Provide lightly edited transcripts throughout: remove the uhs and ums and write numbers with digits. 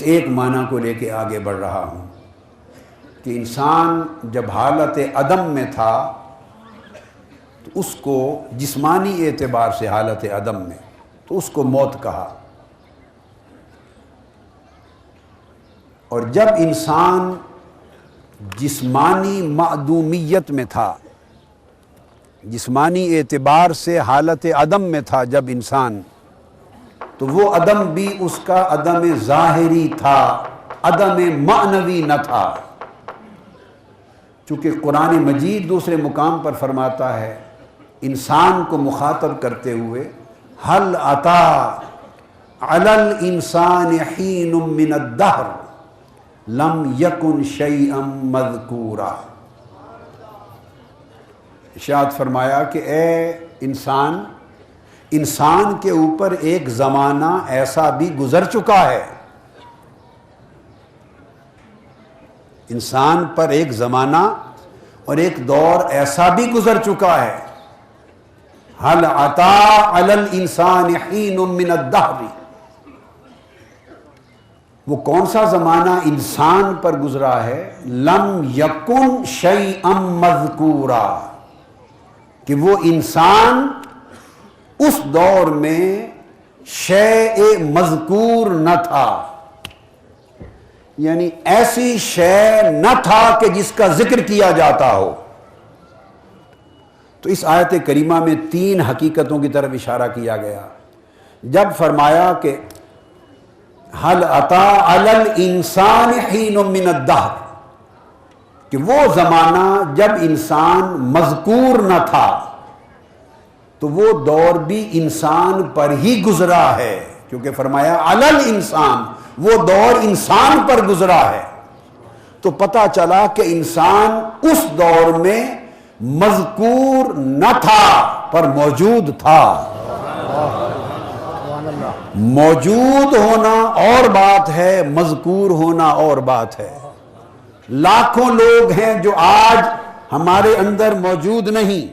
ایک معنی کو لے کے آگے بڑھ رہا ہوں کہ انسان جب حالت عدم میں تھا تو اس کو جسمانی اعتبار سے حالت عدم میں تو اس کو موت کہا، اور جب انسان جسمانی معدومیت میں تھا، جسمانی اعتبار سے حالت عدم میں تھا جب انسان، تو وہ عدم بھی اس کا عدم ظاہری تھا، عدم معنوی نہ تھا۔ چونکہ قرآن مجید دوسرے مقام پر فرماتا ہے انسان کو مخاطب کرتے ہوئے هل أتى على الإنسان حين من الدهر لم يكن شيئا مذكورا، ارشاد فرمایا کہ اے انسان، انسان کے اوپر ایک زمانہ ایسا بھی گزر چکا ہے، انسان پر ایک زمانہ اور ایک دور ایسا بھی گزر چکا ہے۔ هل أتى على الإنسان حين من الدهر، وہ کون سا زمانہ انسان پر گزرا ہے؟ لم یکن شیئا مذکورا، کہ وہ انسان اس دور میں شیء مذکور نہ تھا، یعنی ایسی شے نہ تھا کہ جس کا ذکر کیا جاتا ہو۔ تو اس آیت کریمہ میں تین حقیقتوں کی طرف اشارہ کیا گیا۔ جب فرمایا کہ هل أتى على الإنسان حين من الدهر، کہ وہ زمانہ جب انسان مذکور نہ تھا، تو وہ دور بھی انسان پر ہی گزرا ہے، کیونکہ فرمایا علی الانسان، وہ دور انسان پر گزرا ہے۔ تو پتہ چلا کہ انسان اس دور میں مذکور نہ تھا پر موجود تھا۔ موجود ہونا اور بات ہے، مذکور ہونا اور بات ہے۔ لاکھوں لوگ ہیں جو آج ہمارے اندر موجود نہیں۔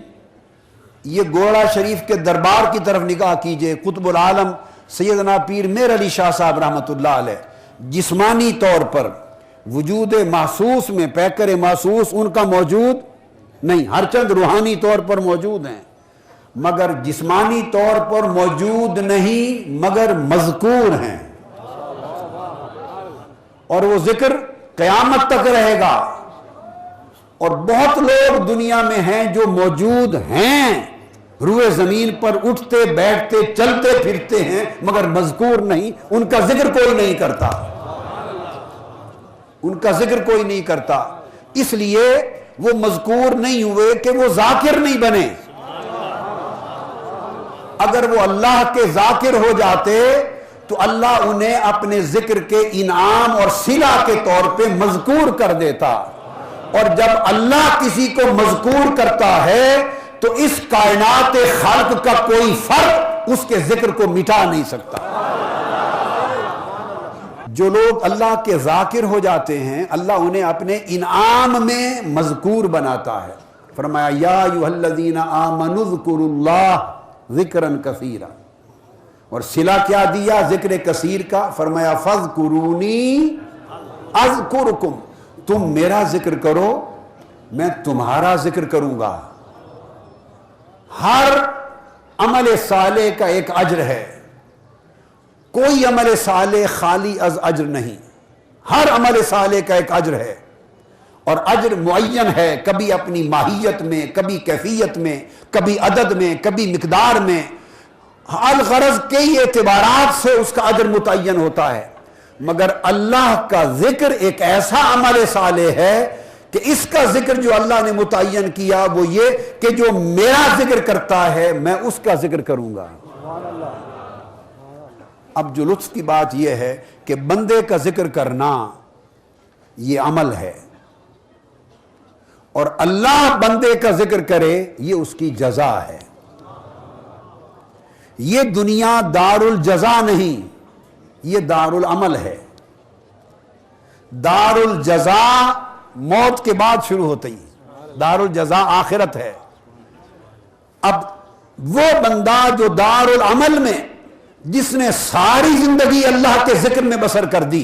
یہ گوڑا شریف کے دربار کی طرف نگاہ کیجئے، قطب العالم سیدنا پیر میر علی شاہ صاحب رحمۃ اللہ علیہ جسمانی طور پر وجود محسوس میں پیکر محسوس ان کا موجود نہیں، ہرچند روحانی طور پر موجود ہیں، مگر جسمانی طور پر موجود نہیں، مگر مذکور ہیں، اور وہ ذکر قیامت تک رہے گا۔ اور بہت لوگ دنیا میں ہیں جو موجود ہیں، روئے زمین پر اٹھتے بیٹھتے چلتے پھرتے ہیں، مگر مذکور نہیں، ان کا ذکر کوئی نہیں کرتا، ان کا ذکر کوئی نہیں کرتا۔ اس لیے وہ مذکور نہیں ہوئے کہ وہ ذاکر نہیں بنے۔ اگر وہ اللہ کے ذاکر ہو جاتے تو اللہ انہیں اپنے ذکر کے انعام اور صلہ کے طور پہ مذکور کر دیتا، اور جب اللہ کسی کو مذکور کرتا ہے تو اس کائنات خلق کا کوئی فرد اس کے ذکر کو مٹا نہیں سکتا۔ جو لوگ اللہ کے ذاکر ہو جاتے ہیں اللہ انہیں اپنے انعام میں مذکور بناتا ہے۔ فرمایا یا ایھا الذین آمنوا اذکروا اللہ ذکرا کثیرا، اور صلہ کیا دیا ذکر کثیر کا؟ فرمایا فاذکرونی اذکرکم، تم میرا ذکر کرو میں تمہارا ذکر کروں گا۔ ہر عمل صالح کا ایک اجر ہے، کوئی عمل صالح خالی از اجر نہیں، ہر عمل صالح کا ایک اجر ہے، اور اجر معین ہے، کبھی اپنی ماہیت میں، کبھی کیفیت میں، کبھی عدد میں، کبھی مقدار میں، الغرض کئی اعتبارات سے اس کا اجر متعین ہوتا ہے۔ مگر اللہ کا ذکر ایک ایسا عمل صالح ہے کہ اس کا ذکر جو اللہ نے متعین کیا وہ یہ کہ جو میرا ذکر کرتا ہے میں اس کا ذکر کروں گا۔ اب جو لطف کی بات یہ ہے کہ بندے کا ذکر کرنا یہ عمل ہے، اور اللہ بندے کا ذکر کرے یہ اس کی جزا ہے۔ یہ دنیا دار الجزا نہیں، یہ دار العمل ہے۔ دار الجزا موت کے بعد شروع ہوتی، دار الجزا آخرت ہے۔ اب وہ بندہ جو دار العمل میں، جس نے ساری زندگی اللہ کے ذکر میں بسر کر دی،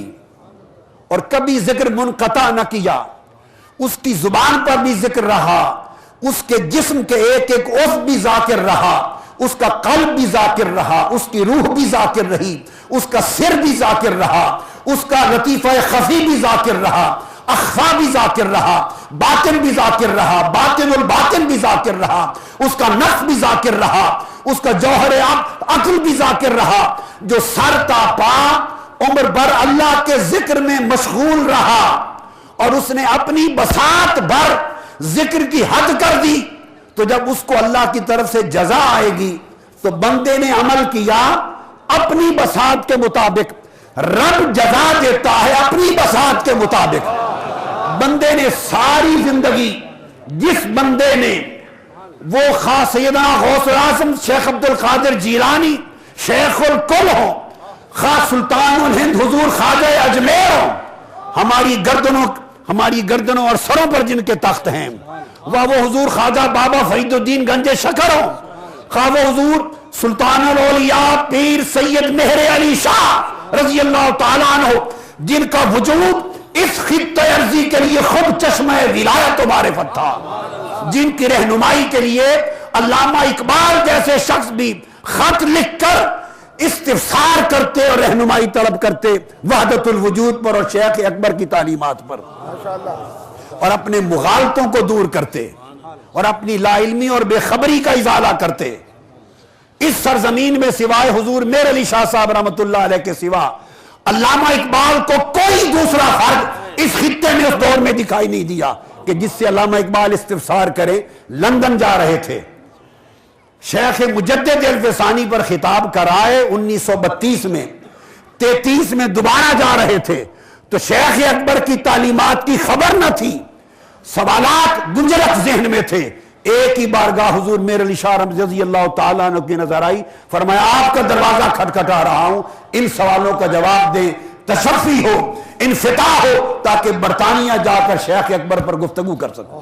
اور کبھی ذکر منقطع نہ کیا، اس کی زبان پر بھی ذکر رہا، اس کے جسم کے ایک ایک عضو بھی ذاکر رہا، اس کا قلب بھی ذاکر رہا، اس کی روح بھی ذاکر رہی، اس کا سر بھی ذاکر رہا، اس کا لطیفہ خفی بھی ذاکر رہا، اخفا بھی ذاکر رہا، باطن بھی ذاکر رہا، باطن الباطن بھی ذاکر رہا، اس کا نفس بھی ذاکر رہا، اس کا جوہر عقل بھی ذاکر رہا، جو سر تا پا عمر بھر اللہ کے ذکر میں مشغول رہا، اور اس نے اپنی بساط بھر ذکر کی حد کر دی، تو جب اس کو اللہ کی طرف سے جزا آئے گی تو بندے نے عمل کیا اپنی بساط کے مطابق، رب جزا دیتا ہے اپنی بساط کے مطابق۔ بندے نے ساری زندگی، جس بندے نے وہ خاص سیدنا غوث الاعظم شیخ عبد القادر جیلانی شیخ الکل ہو، خاص سلطان الہند حضور خواجہ اجمیر ہو، ہماری گردنوں اور سروں پر جن کے تخت ہیں، وہ حضور خواجہ بابا فرید الدین گنج شکر ہو، خواہ وہ حضور سلطان الاولیاء پیر سید مہر علی شاہ رضی اللہ تعالیٰ عنہ، جن کا وجود اس خطہ ارضی کے لیے خود چشمہ ولایت و معرفت تھا، جن کی رہنمائی کے لیے علامہ اقبال جیسے شخص بھی خط لکھ کر استفسار کرتے اور رہنمائی طلب کرتے وحدت الوجود پر اور شیخ اکبر کی تعلیمات پر، اور اپنے مغالطوں کو دور کرتے اور اپنی لا علمی اور بے خبری کا ازالہ کرتے۔ اس سرزمین میں سوائے حضور میر علی شاہ صاحب رحمۃ اللہ علیہ کے سوا علامہ اقبال کو کوئی دوسرا فرد اس خطے میں اس دور میں دکھائی نہیں دیا کہ جس سے علامہ اقبال استفسار کرے۔ لندن جا رہے تھے، شیخ مجدد الفسانی پر خطاب کرائے 1932 میں، 33 میں دوبارہ جا رہے تھے تو شیخ اکبر کی تعلیمات کی خبر نہ تھی، سوالات گنجلک ذہن میں تھے۔ ایک ہی بارگاہ حضور میر علی شاہ رضی اللہ تعالیٰ عنہ کی نظر آئی، فرمایا آپ کا دروازہ کھٹکھٹا رہا ہوں، ان سوالوں کا جواب دیں، تشفی ہو، انفتاح ہو، تاکہ برطانیہ جا کر شیخ اکبر پر گفتگو کر سکوں۔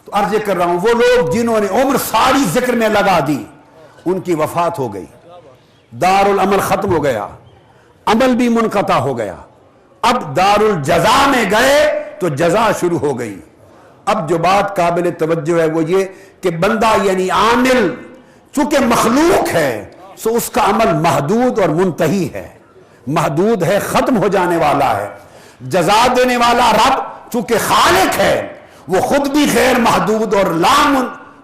تو عرض کر رہا ہوں، وہ لوگ جنہوں نے عمر ساری ذکر میں لگا دی، ان کی وفات ہو گئی، دار العمل ختم ہو گیا، عمل بھی منقطع ہو گیا، اب دار الجزا میں گئے تو جزا شروع ہو گئی۔ اب جو بات قابل توجہ ہے وہ یہ کہ بندہ یعنی عامل چونکہ مخلوق ہے، سو اس کا عمل محدود اور منتہی ہے، محدود ہے، ختم ہو جانے والا ہے۔ جزا دینے والا رب چونکہ خالق ہے، وہ خود بھی غیر محدود اور لا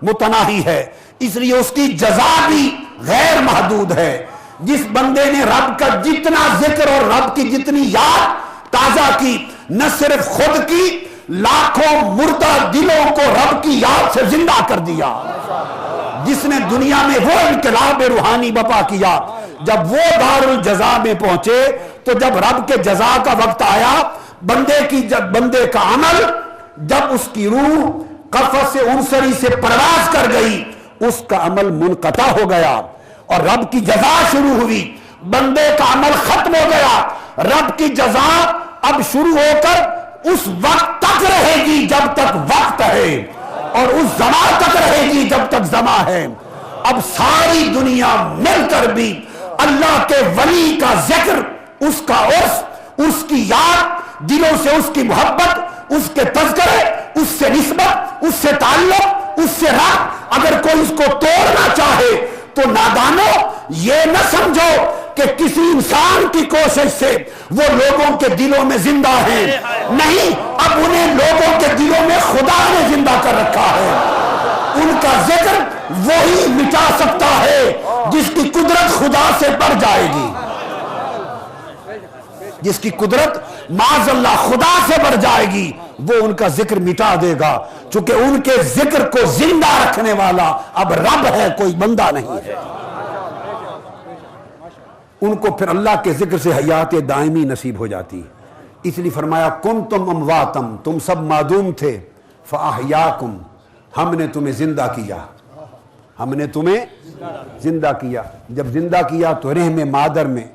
متناہی ہے، اس لیے اس کی جزا بھی غیر محدود ہے۔ جس بندے نے رب کا جتنا ذکر اور رب کی جتنی یاد تازہ کی، نہ صرف خود کی، لاکھوں مردہ دلوں کو رب کی یاد سے زندہ کر دیا۔ جس نے دنیا میں وہ انقلاب روحانی بپا کیا، جب وہ دار الجزا میں پہنچے تو جب رب کے جزا کا وقت آیا، بندے کا عمل، جب اس کی روح قفس سے عنصری سے پرواز کر گئی، اس کا عمل منقطع ہو گیا اور رب کی جزا شروع ہوئی۔ بندے کا عمل ختم ہو گیا، رب کی جزا اب شروع ہو کر اس وقت تک رہے گی جب تک وقت ہے، اور اس زمان تک رہے گی جب تک زمان ہے۔ اب ساری دنیا مل کر بھی اللہ کے ولی کا ذکر، اس کا عرس، اس کی یاد، دلوں سے اس کی محبت، اس کے تذکرے، اس سے نسبت، اس سے تعلق، اس سے رابط، اگر کوئی اس کو توڑنا چاہے تو نادانو یہ نہ سمجھو کہ کسی انسان کی کوشش سے وہ لوگوں کے دلوں میں زندہ ہیں، نہیں، اب انہیں لوگوں کے دلوں میں خدا نے زندہ کر رکھا ہے۔ ان کا ذکر وہی مٹا سکتا ہے جس کی قدرت خدا سے بڑھ جائے گی، جس کی قدرت معاذ اللہ خدا سے بڑھ جائے گی، وہ ان کا ذکر مٹا دے گا، چونکہ ان کے ذکر کو زندہ رکھنے والا اب رب ہے، کوئی بندہ نہیں ہے۔ ان کو پھر اللہ کے ذکر سے حیات دائمی نصیب ہو جاتی، اس لیے فرمایا کنتم امواتم، تم سب معدوم تھے، فاحیاکم، ہم نے تمہیں زندہ کیا، ہم نے تمہیں زندہ کیا۔ جب زندہ کیا تو رحم مادر میں